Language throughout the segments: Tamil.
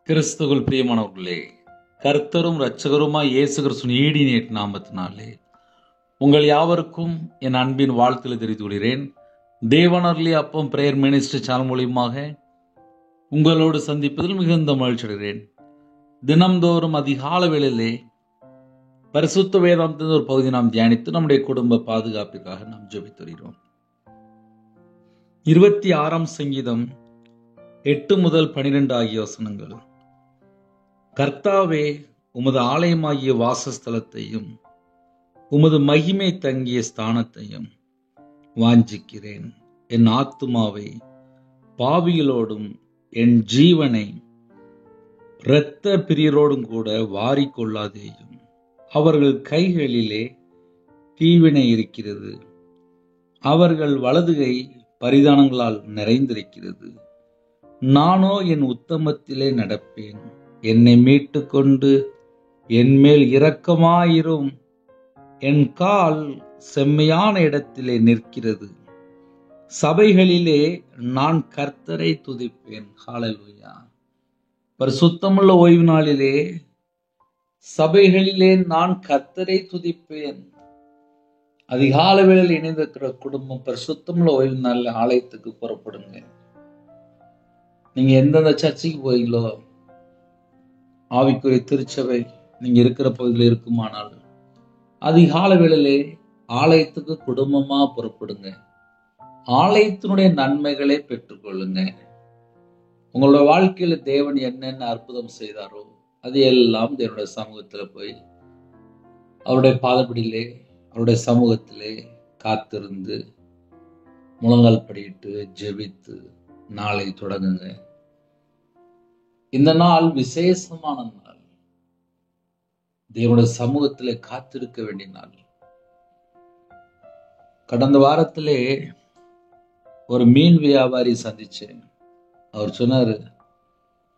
கிறிஸ்துவுக்குள் பிரியமானவர்களே, கர்த்தரும் இரட்சகருமாய் இயேசு கிறிஸ்துவின் ஈடினேட் நாமத்தினாலே உங்கள் யாவருக்கும் என் அன்பின் வாழ்த்துக்களை தெரிவித்துக் கொள்கிறேன். தேவனர்லி அப்பம் பிரேயர் மினிஸ்ட்ரி சேனல் மூலியமாக உங்களோடு சந்திப்பதில் மிகுந்த மகிழ்ச்சி அடைகிறேன். தினம்தோறும் அதிகால வேளையிலே பரிசுத்த வேதாந்தத்தின் ஒரு பகுதி நாம் தியானித்து நம்முடைய குடும்ப பாதுகாப்பிற்காக நாம் ஜெபித்து வருகிறோம். 26ஆம் சங்கீதம் 8 முதல் 12 ஆகிய வசனங்கள். கர்த்தாவே, உமது ஆலயமாகிய வாசஸ்தலத்தையும் உமது மகிமை தங்கிய ஸ்தானத்தையும் வாஞ்சிக்கிறேன். என் ஆத்துமாவை பாவிகளோடும் என் ஜீவனை இரத்த பிரியரோடும் கூட வாரிக்கொள்ளாதேயும். அவர்கள் கைகளிலே தீவினை இருக்கிறது, அவர்கள் வலதுகை பரிதானங்களால் நிறைந்திருக்கிறது. நானோ என் உத்தமத்திலே நடப்பேன். என்னை மீட்டு கொண்டு என் மேல் இரக்கமாயிரும். என் கால் செம்மையான இடத்திலே நிற்கிறது. சபைகளிலே நான் கர்த்தரை துதிப்பேன். ஹல்லேலூயா. பரிசுத்தமுள்ள ஓய்வு நாளிலே சபைகளிலே நான் கர்த்தரை துதிப்பேன். அதிகால வேளையில் இணைந்திருக்கிற குடும்பம் பரிசுத்தமுள்ள ஓய்வு நாளில் ஆலயத்துக்கு புறப்படுங்க. நீங்க எந்தெந்த சர்ச்சைக்கு போறீங்களோ, ஆவிக்குரிய திருச்சபை நீங்க இருக்கிற பகுதியில் இருக்குமானால் அதிகால வேளையிலே ஆலயத்துக்கு குடும்பமா புறப்படுங்க. ஆலயத்தினுடைய நன்மைகளை பெற்றுக்கொள்ளுங்க. உங்களோட வாழ்க்கையில தேவன் என்னென்ன அற்புதம் செய்தாரோ அது எல்லாம் தேவனுடைய சமூகத்துல போய் அவருடைய பாதப்படியிலே அவருடைய சமூகத்திலே காத்திருந்து முழங்கால் படியிட்டு ஜெபித்து நாளை தொடங்குங்க. இந்த நாள் விசேஷமான நாள். தேவனுடைய சமூகத்திலே காத்திருக்க வேண்டிய நாள். கடந்த வாரத்திலே ஒரு மீன் வியாபாரி சந்திச்சேன். அவர் சொன்னாரு,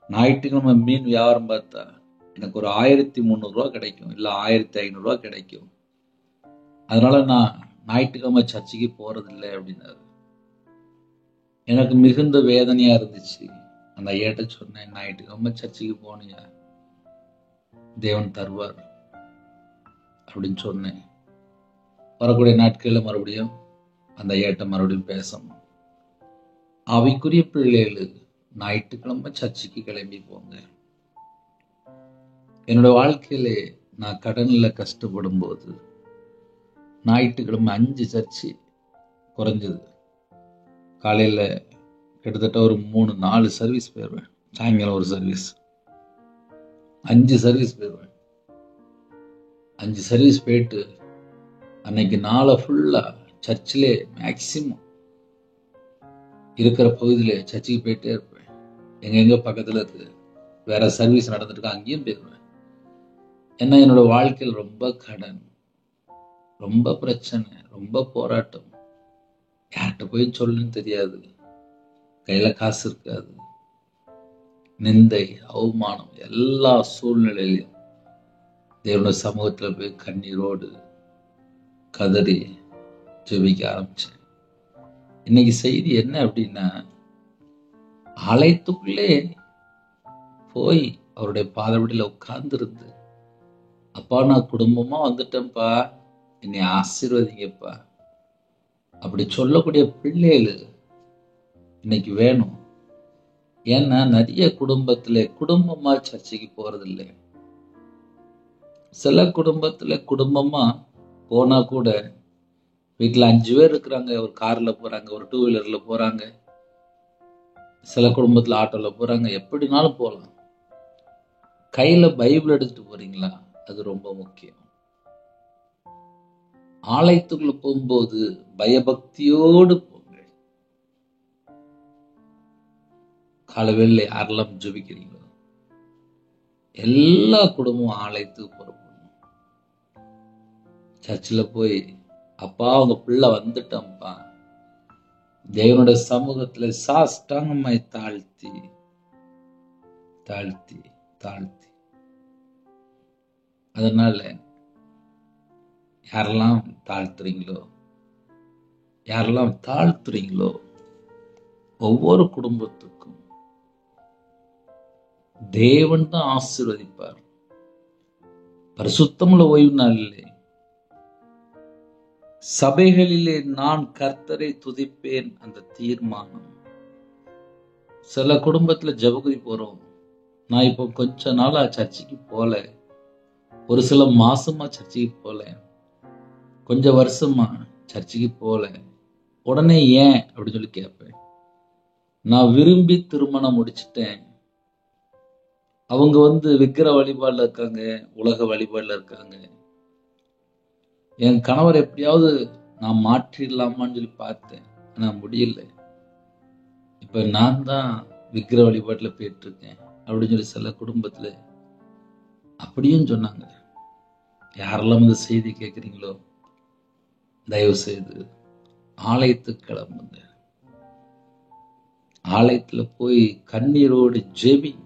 ஞாயிற்றுக்கிழமை மீன் வியாபாரம் பார்த்தா எனக்கு ஒரு 1300 ரூபா கிடைக்கும், இல்ல 1500 ரூபா கிடைக்கும். அதனால நான் ஞாயிற்றுக்கிழமை சர்ச்சைக்கு போறதில்லை அப்படின்னாரு. எனக்கு மிகுந்த வேதனையா இருந்துச்சு. அந்த ஐயாட்ட சொன்னேன், ஞாயிற்றுக்கிழமை சர்ச்சைக்கு போனீங்க, தேவன் தருவார் அப்படின்னு சொன்னேன். வரக்கூடிய நாட்களில் மறுபடியும் அந்த ஐயாட்ட மறுபடியும் பேசணும். அவைக்குரிய பிள்ளைகள் ஞாயிற்றுக்கிழமை சர்ச்சைக்கு கிளம்பி போங்க. என்னோட வாழ்க்கையிலே நான் கடன்ல கஷ்டப்படும் போது ஞாயிற்றுக்கிழமை 5 சர்ச்சு குறைஞ்சது. காலையில கிட்டத்தட்ட ஒரு 3-4 சர்வீஸ் போயிடுவேன். சாயங்காலம் ஒரு சர்வீஸ், 5 சர்வீஸ் போயிடுவேன். 5 சர்வீஸ் போயிட்டு அன்னைக்கு நாளை ஃபுல்லா சர்ச்சிலே மேக்சிமம் இருக்கிற பகுதியில சர்ச்சுக்கு போயிட்டே இருப்பேன். எங்க பக்கத்துல இருக்கு வேற சர்வீஸ் நடந்துட்டு அங்கேயும் போயிடுவேன். ஏன்னா என்னோட வாழ்க்கையில் ரொம்ப கடன், ரொம்ப பிரச்சனை, ரொம்ப போராட்டம். யார்கிட்ட போய் சொல்லுன்னு தெரியாது, கையில காசு இருக்காது, நிந்தை அவமானம், எல்லா சூழ்நிலையிலும் தேவனுடைய சமூகத்துல போய் கண்ணீரோடு கதறி ஜெபிக்க ஆரம்பிச்சேன். இன்னைக்கு செய்தி என்ன அப்படின்னா, ஆலயத்துக்குள்ளே போய் அவருடைய பாதப்படியில உட்கார்ந்து இருந்து, அப்பா நான் குடும்பமா வந்துட்டேன்ப்பா, என்னை ஆசீர்வதிங்கப்பா அப்படி சொல்லக்கூடிய பிள்ளைகள் இன்னைக்கு வேணும். ஏன்னா நிறைய குடும்பத்துல குடும்பமா சர்ச்சைக்கு போறதில்லை. சில குடும்பத்துல குடும்பமா போனா கூட வீட்டுல 5 பேர் இருக்கிறாங்க, ஒரு கார்ல போறாங்க, ஒரு 2 வீலர்ல போறாங்க, சில குடும்பத்துல ஆட்டோல போறாங்க, எப்படினாலும் போகலாம். கையில பைபிள் எடுத்துட்டு போறீங்களா? அது ரொம்ப முக்கியம். ஆலயத்துக்குள்ள போகும்போது பயபக்தியோடு போங்க. காலவேளை யாரெல்லாம் ஜெபிக்கிறீங்களோ எல்லா குடும்பமும் ஆலயத்துக்கு புறப்படணும். சர்ச்சில் போய், அப்பா உங்க பிள்ளை வந்துட்டோம்ப்பா, தேவனுடைய சமூகத்துல சாஷ்டாங்கமாய் தாழ்த்தி தாழ்த்தி தாழ்த்தி. அதனால யாரெல்லாம் தாழ்த்துறீங்களோ ஒவ்வொரு குடும்பத்துக்கும் தேவன் தான் ஆசீர்வதிப்பார். பரிசுத்தமுள்ள ஓய்வு நாளிலே சபைகளிலே நான் கர்த்தரை துதிப்பேன். அந்த தீர்மானம். சில குடும்பத்துல ஜெபகுரி போறோம். நான் இப்போ கொஞ்ச நாளா சர்ச்சைக்கு போல, ஒரு சில மாசமா சர்ச்சைக்கு போல, கொஞ்சம் வருஷமா சர்ச்சைக்கு போல. உடனே ஏன் அப்படின்னு சொல்லி கேட்பேன். நான் விரும்பி திருமணம் முடிச்சிட்டேன். அவங்க விக்கிர வழிபாடுல இருக்காங்க, உலக வழிபாடுல இருக்காங்க. என் கணவர் எப்படியாவது நான் மாற்றிடலாமான்னு சொல்லி பார்த்தேன், ஆனா முடியல. இப்ப நான் தான் விக்கிர வழிபாட்டுல போயிட்டு இருக்கேன் அப்படின்னு சொல்லி சில குடும்பத்துல அப்படியும் சொன்னாங்க. யாரெல்லாம் இந்த செய்தி கேட்குறீங்களோ தயவு செய்து ஆலயத்துக்கு கிளம்புங்க. ஆலயத்துல போய் கண்ணீரோடு ஜெபிங்க.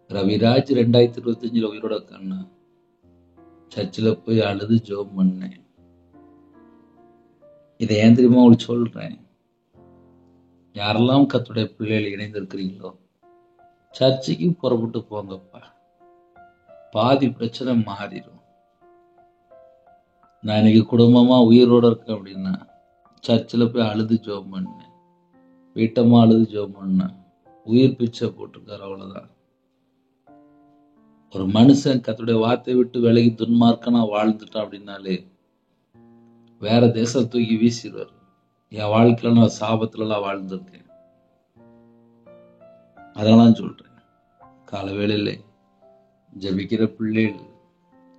ரவிராஜ் 2025 உயிரோட கண்ணா சர்ச்சில் போய் அழுது ஜெபம் பண்ணேன். இதை ஏன் தெரியுமா உங்களுக்கு சொல்றேன்? யாரெல்லாம் கர்த்தருடைய பிள்ளைகள் இணைந்திருக்கிறீங்களோ சர்ச்சுக்கு புறப்பட்டு போங்கப்பா. பாதி பிரச்சனை மாறிடும். நான் இன்னைக்கு குடும்பமா உயிரோட இருக்கேன் அப்படின்னா சர்ச்சில் போய் அழுது ஜெபம் பண்ணேன், வீட்டமா அழுது ஜெபம் பண்ணேன். உயிர் பிச்சை போட்டிருக்காரு, அவ்வளவுதான். ஒரு மனுஷன் கர்த்தருடைய வார்த்தை விட்டு விலகி துன்மார்க்கனா வாழ்ந்துட்டான் அப்படின்னாலே வேற தேசம் தூக்கி வீசிடுவார். என் வாழ்க்கையில நான் சாபத்துல எல்லாம் வாழ்ந்திருக்கேன். அதெல்லாம் சொல்றேன். கால வேளையில ஜபிக்கிற பிள்ளைகள்,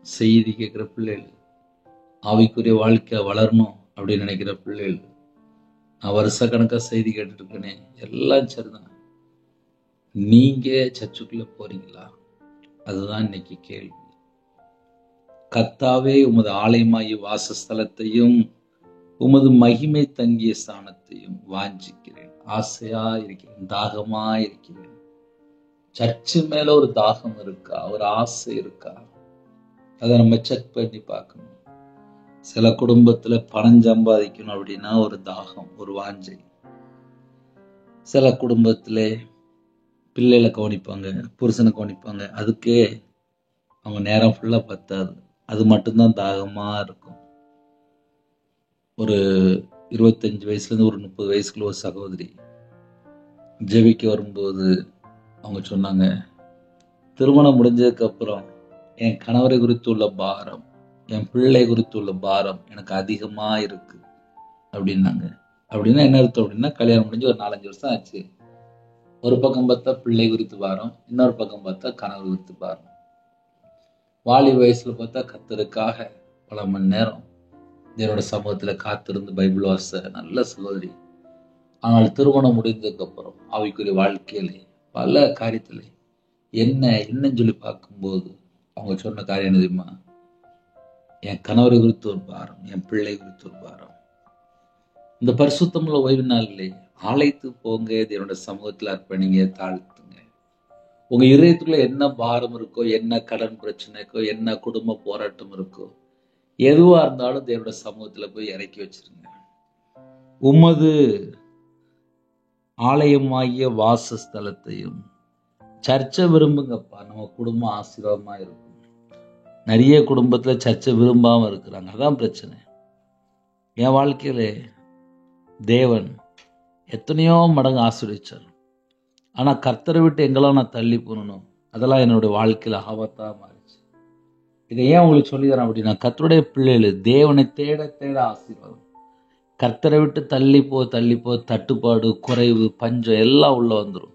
செய்தி கேட்கிற பிள்ளைகள், ஆவிக்குரிய வாழ்க்கை வளரணும் அப்படின்னு நினைக்கிற பிள்ளைகள், நான் வருஷ கணக்கா செய்தி கேட்டுட்டு இருக்கேனே, எல்லாம் சரிதான். நீங்க சர்ச்சுக்குள்ள போறீங்களா? அதுதான் இன்னைக்கு கேள்வி. கர்த்தாவே உமது ஆலயமாகிய வாசஸ்தலத்தையும் உமது மகிமை தங்கிய ஸ்தானத்தையும் வாஞ்சிக்கிறேன். ஆசையா இருக்கிறேன், தாகமா இருக்கிறேன். சர்ச்சு மேல ஒரு தாகம் இருக்கா, ஒரு ஆசை இருக்கா? அதை நம்ம செக் பண்ணி பார்க்கணும். சில குடும்பத்துல பணம் சம்பாதிக்கணும் அப்படின்னா ஒரு தாகம், ஒரு வாஞ்சை. சில குடும்பத்துல பிள்ளைகளை கவனிப்பாங்க, புருஷனை கவனிப்பாங்க, அதுக்கே அவங்க நேரம் ஃபுல்லா பத்தாது. அது மட்டும்தான் தாகமா இருக்கும். ஒரு 25 வயசுல இருந்து ஒரு 30 வயசுக்குள்ள ஒரு சகோதரி ஜெபிக்க வரும்போது அவங்க சொன்னாங்க, திருமணம் முடிஞ்சதுக்கு அப்புறம் என் கணவரை குறித்து உள்ள பாரம், என் பிள்ளை குறித்து உள்ள பாரம் எனக்கு அதிகமா இருக்கு அப்படின்னாங்க. அப்படின்னா என்ன அர்த்தம் அப்படின்னா, கல்யாணம் முடிஞ்சு ஒரு 4-5 வருஷம் ஆச்சு. ஒரு பக்கம் பார்த்தா பிள்ளை குறித்து பாரம், இன்னொரு பக்கம் பார்த்தா கணவர் குறித்து பாரம். வாலி வயசுல பார்த்தா கர்த்தருக்காக பல மணி நேரம் என்னோட சமூகத்துல காத்திருந்து பைபிள் வாச நல்ல சகோதரி. ஆனால் திருமணம் முடிந்ததுக்கு அப்புறம் ஆவிக்குரிய வாழ்க்கையில பல காரியத்துல என்னன்னு சொல்லி பார்க்கும்போது அவங்க சொன்ன காரியம் என்ன தெரியுமா? என் கணவரை குறித்து ஒரு பாரம், என் பிள்ளை குறித்து ஒரு பாரம். இந்த பரிசுத்தமுள்ள ஓய்வு நாளிலே ஆலயத்துக்கு போங்க, என்னோட சமூகத்துல அர்ப்பணிங்க, தாழ்த்துங்க. உங்க இதயத்துக்குள்ள என்ன பாரம் இருக்கோ, என்ன கடன் பிரச்சனைக்கோ, என்ன குடும்ப போராட்டம் இருக்கோ, எதுவா இருந்தாலும் தேவனோட சமூகத்துல போய் இறக்கி வச்சிருங்க. உமது ஆலயமாகிய வாசஸ்தலத்தையும். சர்ச்சை விரும்புங்கப்பா, நம்ம குடும்பம் ஆசீர்வாதமா இருக்கும். நிறைய குடும்பத்துல சர்ச்சை விரும்பாம இருக்கிறாங்க, அதான் பிரச்சனை. என் வாழ்க்கையில தேவன் எத்தனையோ மடங்கு ஆசீர்வதிச்சார். ஆனா கர்த்தரை விட்டு எங்கெல்லாம் நான் தள்ளி போனணும், அதெல்லாம் என்னுடைய வாழ்க்கையில ஆபத்தா மாறிச்சு. இதை ஏன் உங்களுக்கு சொல்லி தரேன் அப்படின்னா, கர்த்தருடைய பிள்ளைகள் தேவனை தேட தேட ஆசீர்வாதம். கர்த்தரை விட்டு தள்ளி போ தட்டுப்பாடு, குறைவு, பஞ்சம் எல்லாம் உள்ள வந்துடும்.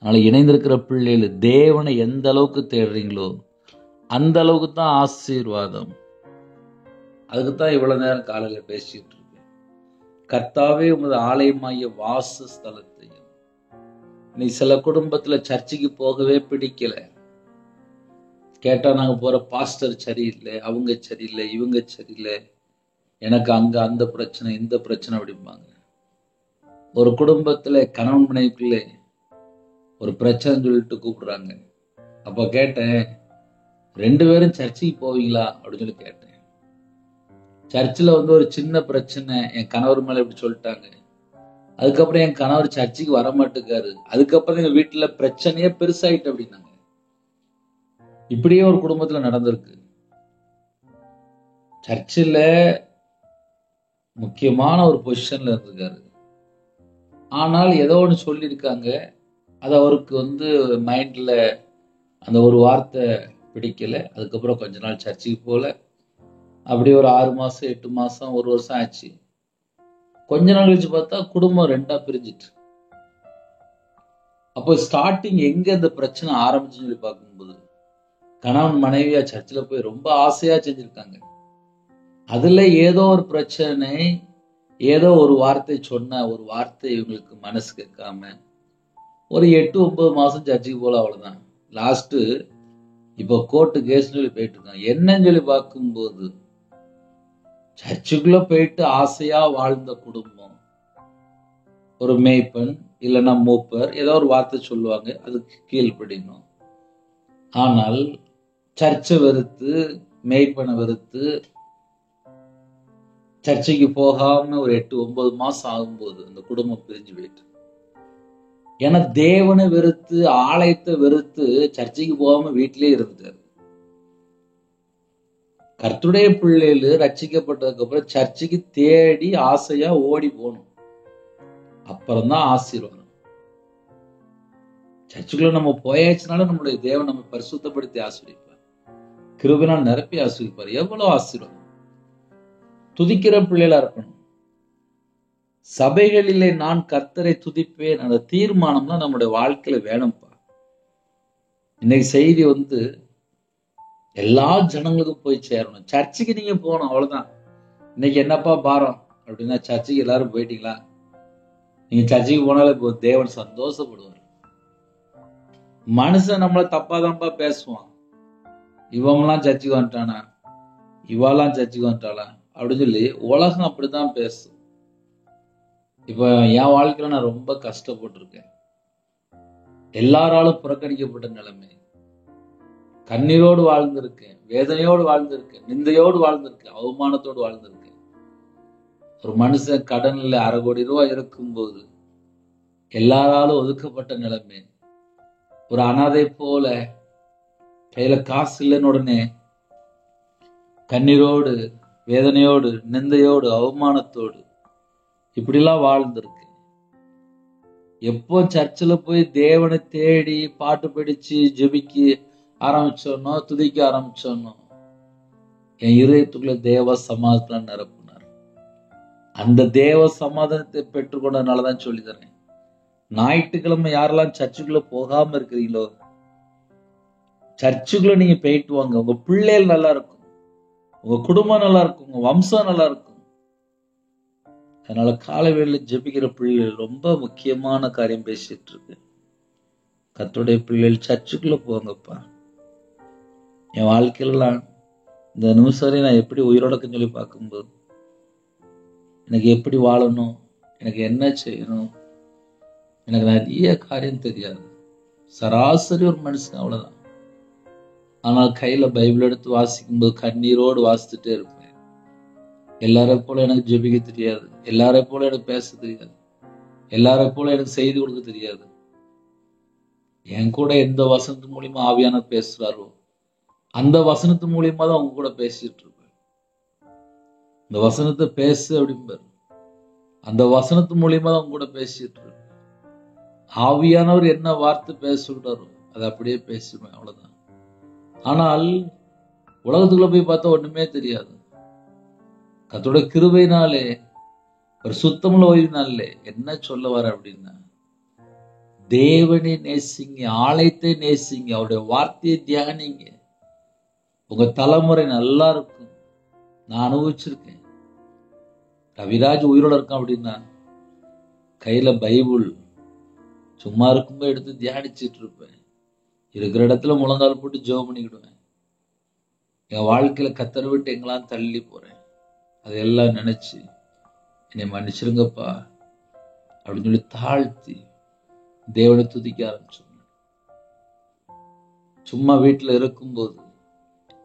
அதனால இணைந்திருக்கிற பிள்ளைகள் தேவனை எந்த அளவுக்கு தேடுறீங்களோ அந்த அளவுக்கு தான் ஆசீர்வாதம். அதுக்குத்தான் இவ்வளவு நேரம் காலையில பேசிட்டு இருக்கேன். கர்த்தாவே உமது ஆலயமாகிய வாசஸ்தலத்தையும். நீ சில குடும்பத்துல சர்ச்சுக்கு போகவே பிடிக்கல. கேட்டா நாங்க போற பாஸ்டர் சரியில்லை, அவங்க சரியில்லை, இவங்க சரியில்லை, எனக்கு அங்க அந்த பிரச்சனை இந்த பிரச்சனை அப்படிம்பாங்க. ஒரு குடும்பத்துல கணவன் மனைவிக்குள்ளே ஒரு பிரச்சனை சொல்லிட்டு கூப்பிடுறாங்க. அப்ப கேட்டேன், 2 பேரும் சர்ச்சுக்கு போவீங்களா அப்படின்னு சொல்லி கேட்டேன். சர்ச்சில் ஒரு சின்ன பிரச்சனை என் கணவர் மேல இப்படி சொல்லிட்டாங்க, அதுக்கப்புறம் என் கணவர் சர்ச்சுக்கு வர மாட்டேங்காரு. அதுக்கப்புறம் எங்க வீட்டுல பிரச்சனையே பெருசாயிட்டு அப்படின்னாங்க. இப்படியே ஒரு குடும்பத்துல நடந்திருக்கு. சர்ச்சில் முக்கியமான ஒரு பொசிஷன்ல இருந்திருக்காரு. ஆனால் ஏதோ ஒன்று சொல்லியிருக்காங்க. அது அவருக்கு மைண்ட்ல அந்த ஒரு வார்த்தை பிடிக்கல. அதுக்கப்புறம் கொஞ்ச நாள் சர்ச்சுக்கு போல. அப்படியே ஒரு 6 மாசம் 8 மாசம் 1 வருஷம் ஆச்சு. கொஞ்ச நாள் கழிச்சு பார்த்தா குடும்பம் 2ஆ பிரிஞ்சிட்டு. அப்போ ஸ்டார்டிங் எங்க இந்த பிரச்சனை ஆரம்பிச்சுன்னு சொல்லி பார்க்கும்போது, கணவன் மனைவியா சர்ச்சில் போய் ரொம்ப ஆசையா செஞ்சிருக்காங்க. அதுல ஏதோ ஒரு பிரச்சனை, ஏதோ ஒரு வார்த்தை சொன்ன ஒரு வார்த்தை இவங்களுக்கு மனசு கேட்காம ஒரு 8-9 மாசம் சர்ச்சுக்கு போல, அவ்வளவுதான். லாஸ்ட் இப்போ கோர்ட்டு கேஸ் சொல்லி போயிட்டு இருக்காங்க. என்னன்னு சொல்லி பார்க்கும்போது, சர்ச்சுக்குள்ள போயிட்டு ஆசையா வாழ்ந்த குடும்பம், ஒரு மேய்ப்பன் இல்லைன்னா மூப்பர் ஏதோ ஒரு வார்த்தை சொல்லுவாங்க, அதுக்கு கீழ்ப்படியணும். ஆனால் சர்ச்சை வெறுத்து, மேய்ப்பனை வெறுத்து, சர்ச்சைக்கு போகாம ஒரு 8-9 மாசம் ஆகும்போது அந்த குடும்பம் பிரிஞ்சு போயிட்டு. ஏன்னா தேவனை வெறுத்து, ஆலயத்தை வெறுத்து சர்ச்சைக்கு போகாம வீட்டிலே இருந்துட்டாரு. கர்த்தருடைய பிள்ளைகள் ரட்சிக்கப்பட்டதுக்கு அப்புறம் சர்ச்சைக்கு தேடி ஆசையா ஓடி போகணும். அப்புறம்தான் ஆசீர்வாதம். சர்ச்சுக்குள்ள நம்ம போயாச்சுனாலும் நம்முடைய தேவன் நம்ம பரிசுத்தப்படுத்தி ஆசீர்வதிப்பார். கிருபையினால் நிரப்பி ஆசீர்வதிப்பார். எவ்வளவு ஆசீர்வாதம். துதிக்கிற பிள்ளைகளா இருக்கணும். சபைகளிலே நான் கர்த்தரை துதிப்பேன் அந்த தீர்மானம்லாம் நம்முடைய வாழ்க்கையில வேணும்ப்பா. இன்னைக்கு செய்தி எல்லா ஜனங்களுக்கும் போய் சேரணும். சர்ச்சுக்கு நீங்க போகணும், அவ்வளவுதான். இன்னைக்கு என்னப்பா பாரம் அப்படின்னா, சர்ச்சுக்கு எல்லாரும் போயிட்டீங்களா? நீங்க சர்ச்சுக்கு போனாலே தேவன் சந்தோஷப்படுவார். மனுஷன் நம்மள தப்பாதான்ப்பா பேசுவான். இவன்லாம் சர்ச்சுக்கு வந்துட்டானா, இவாலாம் சர்ச்சுக்கு வந்துட்டாளா அப்படின்னு சொல்லி உலகம் அப்படித்தான் பேசும். இப்ப என் வாழ்க்கையில நான் ரொம்ப கஷ்டப்பட்டிருக்கேன். எல்லாராலும் புறக்கணிக்கப்பட்ட நிலைமை. கண்ணீரோடு வாழ்ந்திருக்கேன், வேதனையோடு வாழ்ந்திருக்கேன், நிந்தையோடு வாழ்ந்திருக்கேன், அவமானத்தோடு வாழ்ந்திருக்கேன். ஒரு மனுஷன் கடன்ல 1/2 கோடி ரூபாய் இருக்கும்போது எல்லாராலும் ஒதுக்கப்பட்ட நிலைமை. ஒரு அனாதை போல கையில காசு இல்லைன்னு உடனே கண்ணீரோடு, வேதனையோடு, நிந்தையோடு, அவமானத்தோடு இப்படிலாம் வாழ்ந்திருக்கு. எப்போ சர்ச்சில் போய் தேவனை தேடி பாட்டு படிச்சு ஜெபிக்க ஆரம்பிச்சோன்னோ, துதிக்க ஆரம்பிச்சோன்னோ, என் இதயத்துக்குள்ள தேவ சமாதானத்தை நிரப்புனார். அந்த தேவ சமாதானத்தை பெற்றுக்கொண்டதுனாலதான் சொல்லி தரேன். ஞாயிற்றுக்கிழமை யாரெல்லாம் சர்ச்சுக்குள்ள போகாம இருக்கிறீங்களோ, சர்ச்சுக்குள்ள நீங்க போயிட்டு வாங்க. உங்க பிள்ளைகள் நல்லா இருக்கும், உங்க குடும்பம் நல்லா இருக்கும், உங்க வம்சம் நல்லா இருக்கும். அதனால காலை வேளையில ஜெபிக்கிற பிள்ளைகள் ரொம்ப முக்கியமான காரியம் பேசிட்டு இருக்கு. கர்த்தருடைய பிள்ளைகள் சர்ச்சுக்குள்ள போங்கப்பா. என் வாழ்க்கையிலாம் இந்த நிமிஷம் நான் எப்படி உயிரோட சொல்லி பார்க்கும்போது, எனக்கு எப்படி வாழணும், எனக்கு என்ன செய்யணும், எனக்கு நிறைய காரியம் தெரியாது. சராசரி ஒரு மனுஷன், அவ்வளவுதான். ஆனால் கையில பைபிள் எடுத்து வாசிக்கும்போது கண்ணீரோடு வாசிச்சுட்டே இருப்பேன். எல்லாரையும் போல எனக்கு ஜெபிக்க தெரியாது, எல்லாரையும் போல எனக்கு பேச தெரியாது, எல்லாரையும் போல எனக்கு செய்தி கொடுக்க தெரியாது. என் கூட எந்த வசனத்து மூலியமா ஆவியான பேசுறாரோ அந்த வசனத்து மூலியமா தான் அவங்க கூட பேசிட்டு இருப்பேன். இந்த வசனத்தை பேசு அப்படிம்பாரு, அந்த வசனத்து மூலியமா தான் அவங்க கூட பேசிட்டு இருப்பேன். ஆவியானவர் என்ன வார்த்தை பேச சொல்றாரோ அதை அப்படியே பேசுவேன், அவ்வளவுதான். ஆனால் உலகத்துக்குள்ள போய் பார்த்தா ஒண்ணுமே தெரியாது. கர்த்தருடைய கிருபையினாலே, ஒரு சுத்தமுள்ள ஓய்வினாலே என்ன சொல்ல வர அப்படின்னா, தேவனை நேசிங்க, ஆலயத்தை நேசிங்க, அவருடைய வார்த்தையை தியானிங்க. உங்க தலைமுறை நல்லா இருக்கும். நான் அனுபவிச்சிருக்கேன். கவிராஜ் உயிரோட இருக்கான் அப்படின்னா கையில பைபிள் சும்மா இருக்கும்போது எடுத்து தியானிச்சுட்டு இருப்பேன். இருக்கிற இடத்துல முழங்கால் போட்டு ஜெபம் பண்ணிக்கிடுவேன். என் வாழ்க்கையில கத்தரை விட்டு எங்கெல்லாம் தள்ளி போறேன், அதையெல்லாம் நினைச்சு என்னை மன்னிச்சிருங்கப்பா அப்படின்னு சொல்லி தாழ்த்தி தேவனை துதிக்க ஆரம்பிச்சோம். சும்மா வீட்டுல இருக்கும்போது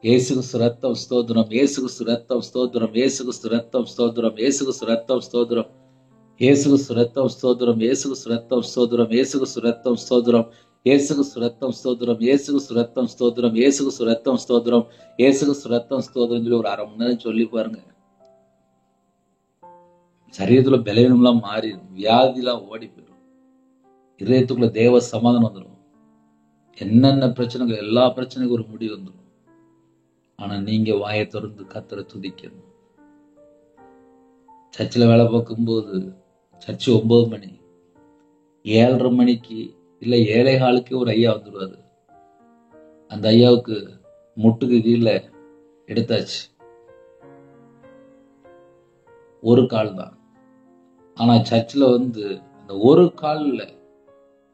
இயேசு கிறிஸ்து ரத்தம் ஸ்தோத்திரம், இயேசு கிறிஸ்து ரத்தம் ஸ்தோத்திரம், இயேசு கிறிஸ்து ரத்தம் ஸ்தோத்திரம், இயேசு கிறிஸ்து ரத்தம் ஸ்தோத்திரம் இயேசுக்கு சுரத்தம் ஸ்தோத்திரம், இயேசுக்கு சுரத்தம் ஸ்தோத்திரம், இயேசுக்கு சுரத்தம் ஸ்தோத்திரம், இயேசுக்கு சுரத்தம் ஸ்தோத்திரம், இயேசுக்கு சுரத்தம் ஸ்தோத்திரம், இயேசுக்கு சுரத்தம் ஸ்தோத்திரம், இயேசுக்கு சுரத்தம் ஸ்தோத்திரம் சொல்லி ஒரு 1/2 மணி நேரம் சொல்லி பாருங்க. சரீரத்துல பலவீனம்லாம் மாறிடும், வியாதிலாம் ஓடி போயிடும், இதயத்துக்குள்ள தேவ சமாதானம் வந்துடும். என்னென்ன பிரச்சனைகள், எல்லா பிரச்சனைக்கும் ஒரு முடிவு வந்துடும். ஆனா நீங்க வாயை திறந்து கர்த்தரை துதிக்கணும். சர்ச்சில் வேலை பார்க்கும்போது சர்ச்சு 9 மணி, 7:30 மணிக்கு இல்லை 7:15 ஒரு ஐயா வந்துடுவாரு. அந்த ஐயாவுக்கு முட்டுக்கு கீழே எடுத்தாச்சு, ஒரு கால் தான். ஆனா சர்ச்சில் அந்த ஒரு காலில்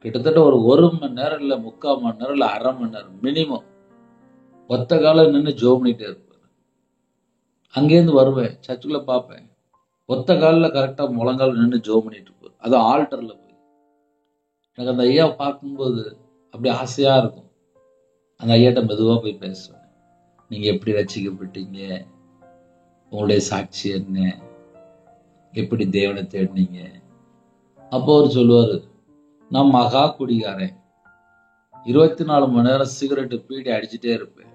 கிட்டத்தட்ட ஒரு மணி நேரம் இல்லை, 3/4 மணி நேரம் இல்லை, 1/2 மணி நேரம் மினிமம் ஒத்த காலம் நின்று ஜோம் பண்ணிட்டே இருப்பார். அங்கேருந்து வருவேன், சர்ச்சுக்குள்ள பார்ப்பேன், ஒத்த காலில் கரெக்டாக முழங்கால் நின்று ஜோம் பண்ணிட்டு இருப்பார். அதுவும் ஆல்டர்ல போய். எனக்கு அந்த ஐயா பார்க்கும்போது அப்படி ஆசையா இருக்கும். அந்த ஐயாட்ட மெதுவாக போய் பேசுவேன். நீங்க எப்படி ரட்சிக்கப்பட்டீங்க, உங்களுடைய சாட்சி என்ன, எப்படி தேவனை தேடினீங்க. அப்போ அவர் சொல்லுவாரு, நான் மகா குடிகாரன், 24 மணி நேரம் சிகரெட்டு பீடி அடிச்சுட்டே இருப்பேன்,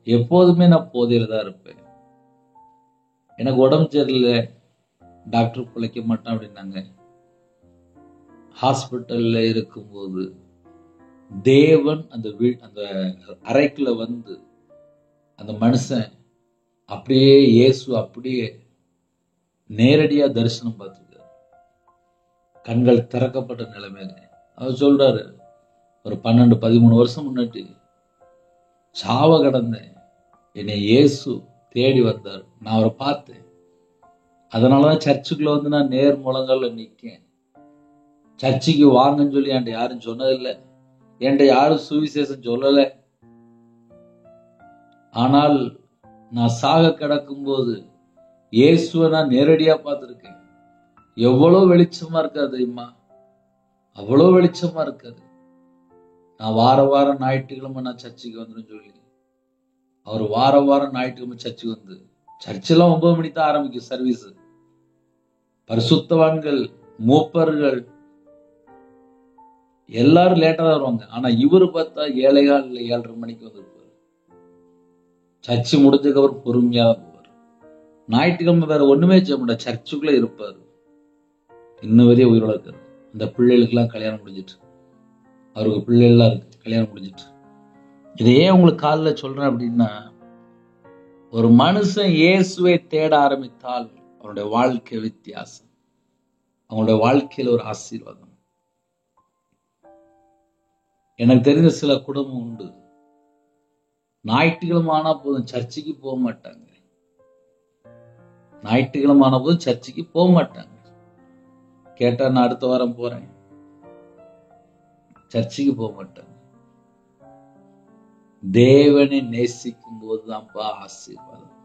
எப்போதுமே நான் போதையில தான் இருப்பேன், எனக்கு உடம்பு சரியில்லை, டாக்டர் பிழைக்க மாட்டான் அப்படின்னாங்க. ஹாஸ்பிட்டல்ல இருக்கும்போது தேவன் அந்த அறைக்குள்ள அந்த மனுஷன் அப்படியே இயேசு அப்படியே நேரடியா தரிசனம் பார்த்துருக்காரு, கண்கள் திறக்கப்பட்ட நிலைமையில. அவர் சொல்றாரு, ஒரு 12-13 வருஷம் முன்னாடி சாவ கடந்தேன், என்னை இயேசு தேடி வந்தார், நான் அவரை பார்த்தேன், அதனாலதான் சர்ச்சுக்குள்ள நான் நேர் முழங்கால நிற்கேன். சர்ச்சுக்கு வாங்கன்னு சொல்லி என்கிட்ட யாரும் சொன்னதில்லை, என்கிட்ட யாரும் சுவிசேஷம் சொல்லலை. ஆனால் நான் சாக கிடக்கும் போது இயேசுவை நான் நேரடியா பார்த்திருக்கேன். எவ்வளவு வெளிச்சமா இருக்காது தெரியுமா, அவ்வளோ வெளிச்சமா இருக்காது. நான் வாரம் ஞாயிற்றுக்கிழமை நான் சர்ச்சுக்கு வந்துடும் சொல்லி அவர் வாரம் ஞாயிற்றுக்கிழமை சர்ச்சுக்கு சர்ச்செல்லாம் 9 மணிக்கு தான் ஆரம்பிக்கும் சர்வீஸ். பரிசுத்தவான்கள், மூப்பர்கள் எல்லாரும் லேட்டா தான் வருவாங்க. ஆனா இவரு பார்த்தா 7:15 இல்லை 7:30 மணிக்கு வந்திருப்பாரு. சர்ச்சு முடிஞ்சதுக்கு அப்புறம் பொறுமையா போவார். ஞாயிற்றுக்கிழமை வேற ஒண்ணுமே செய்ய மாட்டார், சர்ச்சுக்குள்ள இருப்பாரு. இன்னும் வரைய உயிரோட இருக்காரு. அந்த பிள்ளைகளுக்கு எல்லாம் கல்யாணம் முடிஞ்சிட்டு, அவருக்கு பிள்ளைகள்லாம் இருக்கு, கல்யாணம் முடிஞ்சிட்டு. இதை ஏன் உங்களுக்கு காலில் சொல்றேன் அப்படின்னா, ஒரு மனுஷன் இயேசுவை தேட ஆரம்பித்தால் அவனுடைய வாழ்க்கை வித்தியாசம், அவனுடைய வாழ்க்கையில ஒரு ஆசீர்வாதம். எனக்கு தெரிஞ்ச சில குடும்பம் உண்டு, ஞாயிற்றுக்கிழமை ஆனா போதும் சர்ச்சுக்கு போக மாட்டாங்க, ஞாயிற்றுக்கிழமை ஆன போதும் சர்ச்சுக்கு போக மாட்டாங்க. கேட்டா நான் அடுத்த வாரம் போறேன், சர்ச்சுக்கு போக மாட்டாங்க. தேவனை நேசிக்கும் போதுதான்ப்பா ஆசீர்வாதம்.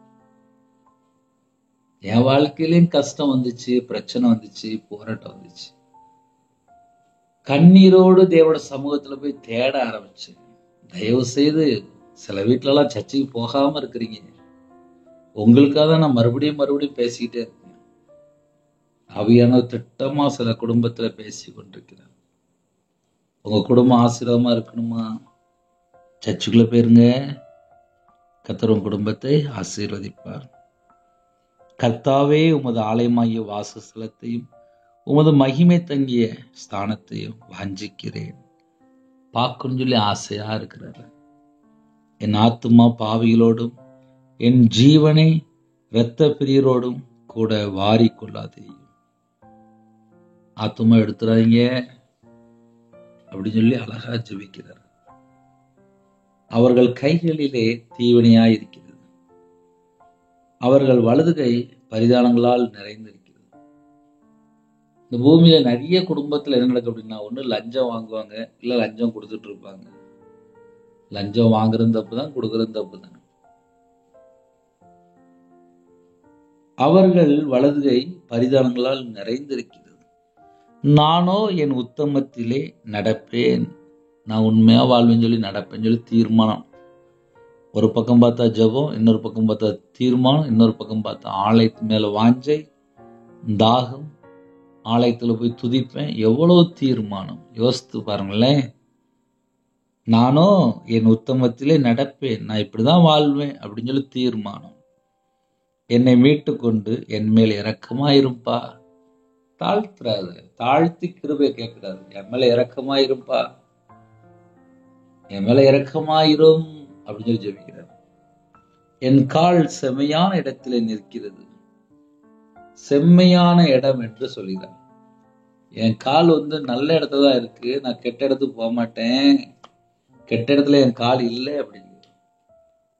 என் வாழ்க்கையிலும் கஷ்டம் வந்துச்சு, பிரச்சனை வந்துச்சு, போராட்டம் வந்துச்சு. கண்ணீரோடு தேவோட சமூகத்துல போய் தேட ஆரம்பிச்சேன். தயவு செய்து சில வீட்டுல எல்லாம் சர்ச்சுக்கு போகாம இருக்கிறீங்க, உங்களுக்காக தான் நான் மறுபடியும் பேசிக்கிட்டே இருக்கேன். ஆவியான திட்டமா சில குடும்பத்துல பேசி கொண்டிருக்கிறேன். உங்க குடும்பம் ஆசீர்வாதமா இருக்கணுமா, சர்ச்சுக்குள்ள போயிருங்க, கர்த்தர் உன் குடும்பத்தை ஆசீர்வதிப்பார். கர்த்தாவே, உமது ஆலயமாகிய வாசஸ்தலத்தையும் உமது மகிமை தங்கிய ஸ்தானத்தையும் வாஞ்சிக்கிறேன் பார்க்கணும்னு சொல்லி ஆசையா இருக்கிறார். என் ஆத்துமா பாவிகளோடும் என் ஜீவனை இரத்த பிரியரோடும் கூட வாரி கொள்ளாதேயும். ஆத்துமா எடுத்துறாங்க அப்படின்னு சொல்லி அழகா ஜெபிக்கிறார். அவர்கள் கைகளிலே தீவனையாயிருக்கிறது, அவர்கள் வலது கை பரிதானங்களால் நிறைந்திருக்கிறது. இந்த பூமியில நிறைய குடும்பத்துல என்ன நடக்கும் அப்படின்னா, ஒண்ணு லஞ்சம் வாங்குவாங்க, இல்ல லஞ்சம் கொடுத்துட்டு இருப்பாங்க. லஞ்சம் வாங்குறது தப்புதான், கொடுக்கறது தப்புதான். அவர்கள் வலது கை பரிதானங்களால் நிறைந்திருக்கிறது. நானோ என் உத்தமத்திலே நடப்பேன், நான் உண்மையா வாழ்வேன்னு சொல்லி நடப்பேன்னு சொல்லி தீர்மானம். ஒரு பக்கம் பார்த்தா ஜெபம், இன்னொரு பக்கம் பார்த்தா தீர்மானம், இன்னொரு பக்கம் பார்த்தா ஆலயத்து மேல வாஞ்சை, தாகம், ஆலயத்தில் போய் துதிப்பேன். எவ்வளோ தீர்மானம் யோசித்து பாருங்களேன். நானும் என் உத்தமத்திலே நடப்பேன், நான் இப்படிதான் வாழ்வேன் அப்படின்னு சொல்லி தீர்மானம். என்னை மீட்டு கொண்டு என் மேல் இரக்கமாயிருப்பா, தாழ்த்துறாரு, தாழ்த்தி கிருபை கேட்கிறாரு. என் மேல இரக்கமாயிருப்பா, என் மேல இரக்கமாயிரும் அப்படின்னு சொல்லி ஜெபிக்கிறார். என் கால் செம்மையான இடத்திலே நிற்கிறது. செம்மையான இடம் என்று சொல்கிறார். என் கால் நல்ல இடத்துல தான் இருக்கு, நான் கெட்ட இடத்துக்கு போக மாட்டேன், கெட்ட இடத்துல என் கால் இல்லை அப்படின்னு.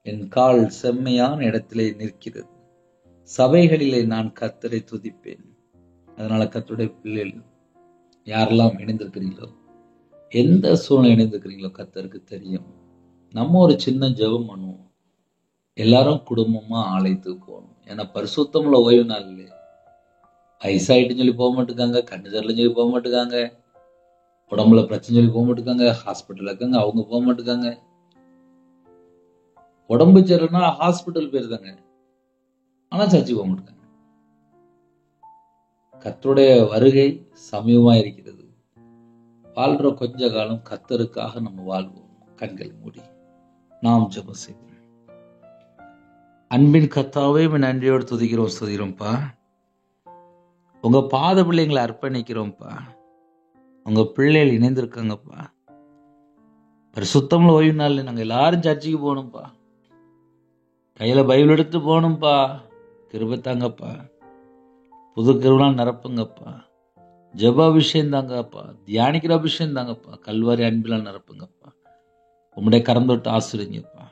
என் கால் செம்மையான இடத்திலே நிற்கிறது. சபைகளிலே நான் கர்த்தரை துதிப்பேன். அதனால கர்த்தருடைய பிள்ளைகள் யாரெல்லாம் இணைந்திருக்கிறீங்களோ, எந்த சூழ்நிலை இணைந்திருக்கிறீங்களோ கர்த்தருக்கு தெரியும். நம்ம ஒரு சின்ன ஜெபம் பண்ணுவோம். எல்லாரும் குடும்பமா ஆலயத்துக்கு போகணும். ஏன்னா பரிசுத்தமுள்ள ஓய்வு நாள் இல்லை. வயசாயிட்டுன்னு சொல்லி போக மாட்டேங்காங்க, கண்ணு சரியில்லைன்னு சொல்லி போக மாட்டேங்காங்க, உடம்புல பிரச்சனை சொல்லி போக மாட்டேங்காங்க, ஹாஸ்பிட்டல் இருக்காங்க அவங்க போக மாட்டேங்காங்க. உடம்பு சரியில்லைன்னா ஹாஸ்பிட்டல் போயிருக்காங்க, ஆனா சர்ச்சுக்கு போக மாட்டேங்காங்க. கர்த்தருடைய வருகை சமீபமா இருக்கிறது. வாழ்ற கொஞ்ச காலம் கர்த்தருக்காக நம்ம வாழ்வோம். கண்களை மூடி நாம் ஜெபம் செய்வோம். அன்பின் கர்த்தாவே, நன்றியோடு துதிக்கிறோம்ப்பா. உங்க பாத பிள்ளைங்களை அர்ப்பணிக்கிறோம்ப்பா. உங்க பிள்ளைகள் இணைந்திருக்காங்கப்பா. பரிசுத்தமுள்ள ஓய்வு நாள் நாங்க எல்லாரும் சர்ச்சுக்கு போகணும்ப்பா. கையில பைபிள் எடுத்து போகணும்ப்பா. கிருபை தாங்கப்பா. புது கிருபையால் நிரப்புங்கப்பா. ஜெப அபிஷேகம் தாங்கப்பா. தியானிக்கிற அபிஷேகம் தாங்கப்பா. கல்வாரி அன்பிலால் நிரப்புங்கப்பா. உம்முடைய கரம் தொட்டு ஆசிரியங்கப்பா.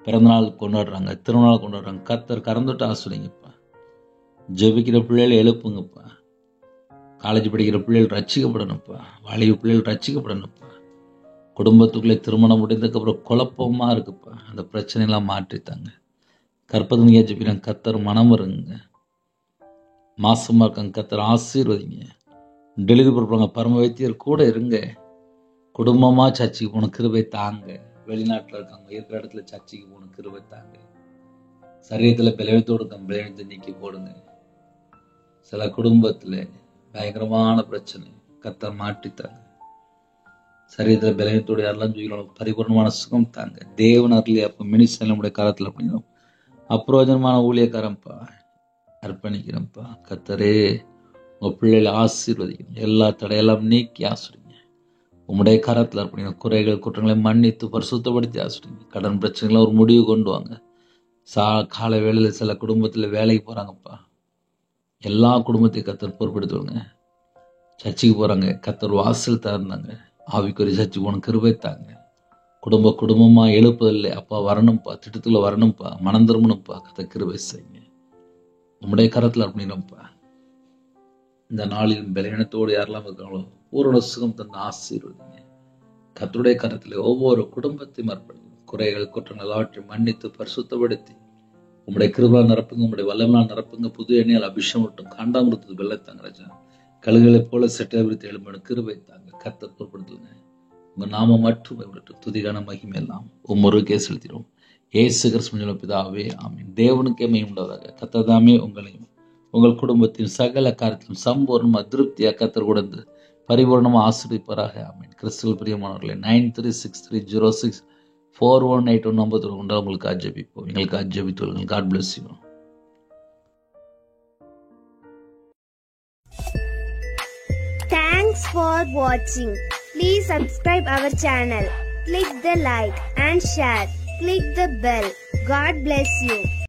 பிறந்தநாள் கொண்டாடுறாங்க, திருநாள் கொண்டாடுறாங்க, கர்த்தர் கரம் தொட்டு ஆசிரியங்கப்பா. ஜெபிக்கிற பிள்ளைகள் எழுப்புங்கப்பா. காலேஜ் படிக்கிற பிள்ளைகள் ரட்சிக்கப்படணும்ப்பா. வாலிப பிள்ளைகள் ரட்சிக்கப்படணும்ப்பா. குடும்பத்துக்குள்ளே திருமணம் முடிந்ததுக்கப்புறம் குழப்பமா இருக்குப்பா. அந்த பிரச்சனையெல்லாம் மாற்றித்தாங்க. கற்பதனியா ஜெபிக்கிறாங்க, கர்த்தர் மனம் வருங்க. மாசமா இருக்காங்க, கர்த்தர் ஆசீர்வதிங்க. டெலிவரி பண்ணுறாங்க, பரம வைத்தியர் கூட இருங்க. குடும்பமா சர்ச்சுக்கு போன கிருபை தாங்க. வெளிநாட்டில் இருக்காங்க, இருக்கிற இடத்துல சர்ச்சுக்கு போன கிருபை தாங்க. சரீரத்தில் பலவீனத்தோடு இருக்காங்க, பலவீனத்தை நீக்கி போடுங்க. சில குடும்பத்துல பயங்கரமான பிரச்சனை, கர்த்தர் மாற்றித்தாங்க. சரீரத்தில் பலவீனத்தோடு யாரெல்லாம் ஜீவிக்கணும், பரிபூர்ணமான சுகம் தாங்க. தேவன் அருளி அப்போ மினிஸ்டர் நம்முடைய காலத்தில் பண்ணிடும். அப்பிரயோஜனமான ஊழியக்காரன்ப்பா அர்ப்பணிக்கிறேன்ப்பா. கர்த்தரே, உங்க பிள்ளைகளை ஆசீர்வதிக்கணும். எல்லா தடையெல்லாம் நீக்கி ஆசிரிங்க. உங்களுடைய கரத்தில் அர்ப்பணிக்கணும். குறைகள் குற்றங்களை மன்னித்து பரிசுத்தப்படுத்தி ஆசிரிங்க. கடன் பிரச்சனைகளை ஒரு முடிவு கொண்டு வாங்க. காலை வேளையில் சில குடும்பத்தில் வேலைக்கு போறாங்கப்பா. எல்லா குடும்பத்தையும் கர்த்தர் பொறுப்படுத்துவாங்க. சர்ச்சுக்கு போறாங்க, கர்த்தர் வாசல் திறந்தாங்க. ஆவிக்குரிய சர்ச்சுக்கு போன கிருபை தாங்க. குடும்பமா எழுப்பதில்லை அப்பா, வரணும்ப்பா. திட்டத்துல வரணும்ப்பா. மனம் திரும்பணும்ப்பா. கர்த்தர் கிருபை செய்யுங்க. உம்முடைய கரத்தில் அர்ப்பணிக்கிறோம்ப்பா. இந்த நாளில் பலவீனத்தோடு யாரெல்லாம் இருக்காங்களோ பூரண சுகம் தந்து ஆசீர்வதிங்க. கர்த்தருடைய கரத்தில் ஒவ்வொரு குடும்பத்தையும் அர்ப்பணிக்கணும். குறைகள் குற்றங்கள் எல்லாவற்றையும் மன்னித்து பரிசுத்தப்படுத்தி உங்களுடைய கிருபையால் நிரப்புங்க. உங்களுடைய வல்லமையால் நிரப்புங்க. புது எண்ணெயால் அபிஷேகம் விட்டும். காண்டாமிருத்தது வெள்ளத்தாங்க ராஜா. கழுகுகளை போல செட்டை விரித்து எழும்பணும். கிருபை தாங்க. கர்த்தர் பொறுப்படுத்துங்க. உங்க நாம மட்டும் விடட்டும். துதிகான மகிமை எல்லாம் ஒவ்வொருக்கே செலுத்திடும். இயேசு கிறிஸ்து பிதாவே, ஆமீன். தேவனுக்கே மகிமை உண்டாவதாக. கர்த்தர் தாமே உங்களையும் உங்கள் குடும்பத்தின் சகல காரியத்திலும் சம்பூர்ணமா திருப்தியா கர்த்தர் கொடுத்து பரிபூர்ணமா ஆசீர்வதிப்பாராக. ஆமீன். கிறிஸ்துவில் பிரியமானவர்களே, 9363064181 நம்பர் உண்டா உங்களுக்கு ஆஜபிப்போம். எங்களுக்கு ஆஜபித்து God bless you. Thanks for watching. Please subscribe our channel. Click the like and share. Click the bell. God bless you.